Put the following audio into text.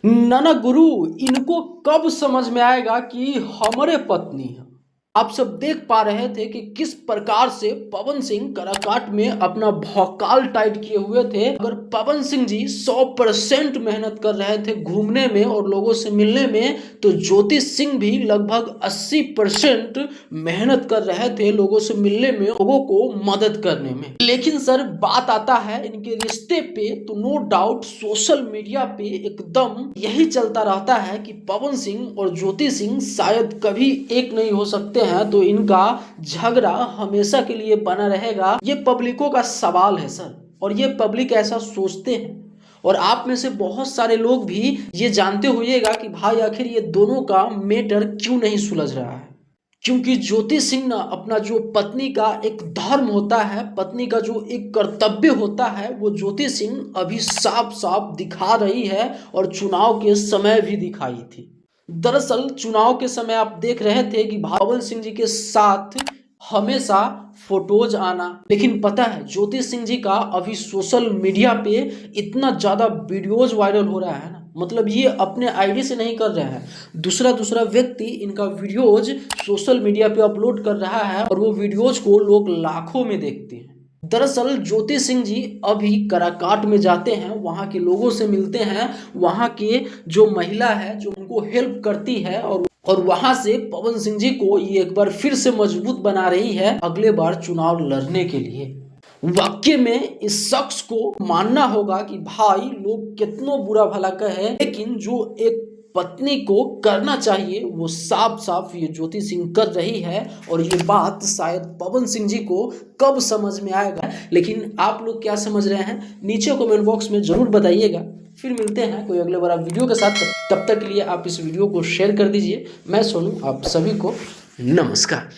नाना गुरु, इनको कब समझ में आएगा कि हमारे पत्नी है। आप सब देख पा रहे थे कि किस प्रकार से पवन सिंह काराकाट में अपना भौकाल टाइट किए हुए थे। अगर पवन सिंह जी 100% मेहनत कर रहे थे घूमने में और लोगों से मिलने में, तो ज्योति सिंह भी लगभग 80% मेहनत कर रहे थे लोगों से मिलने में, लोगों को मदद करने में। लेकिन सर, बात आता है इनके रिश्ते पे, तो नो डाउट सोशल मीडिया पे एकदम यही चलता रहता है कि पवन सिंह और ज्योति सिंह शायद कभी एक नहीं हो सकते हैं, तो इनका झगड़ा हमेशा के लिए बना रहेगा। ये पब्लिकों का सवाल है सर, और ये पब्लिक ऐसा सोचते हैं। और आप में से बहुत सारे लोग भी ये जानते होइएगा कि भाई आखिर ये दोनों का मैटर क्यों नहीं सुलझ रहा है। क्योंकि ज्योति सिंह ना अपना जो पत्नी का एक धर्म होता है, पत्नी का जो एक कर्तव्य होता है, वो ज्योति सिंह अभी साफ साफ दिखा रही है और चुनाव के समय भी दिखाई थी। दरअसल चुनाव के समय आप देख रहे थे कि पवन सिंह जी के साथ हमेशा फोटोज आना, लेकिन पता है ज्योति सिंह जी का अभी सोशल मीडिया पे इतना ज़्यादा वीडियोज वायरल हो रहा है ना, मतलब ये अपने आईडी से नहीं कर रहे हैं, दूसरा व्यक्ति इनका वीडियोज सोशल मीडिया पे अपलोड कर रहा है और वो वीडियोज को लोग लाखों में देखते हैं। दरअसल ज्योति सिंह जी अभी काराकाट में जाते हैं, वहाँ के लोगों से मिलते हैं, वहाँ के जो महिला है जो उनको हेल्प करती है, और वहां से पवन सिंह जी को ये एक बार फिर से मजबूत बना रही है अगले बार चुनाव लड़ने के लिए। वाकई में इस शख्स को मानना होगा कि भाई लोग कितना बुरा भला कहे, लेकिन जो एक पत्नी को करना चाहिए वो साफ साफ ये ज्योति सिंह कर रही है। और ये बात शायद पवन सिंह जी को कब समझ में आएगा, लेकिन आप लोग क्या समझ रहे हैं नीचे कमेंट बॉक्स में जरूर बताइएगा। फिर मिलते हैं कोई अगले बड़ा वीडियो के साथ, तब तक के लिए आप इस वीडियो को शेयर कर दीजिए। मैं सोनू, आप सभी को नमस्कार।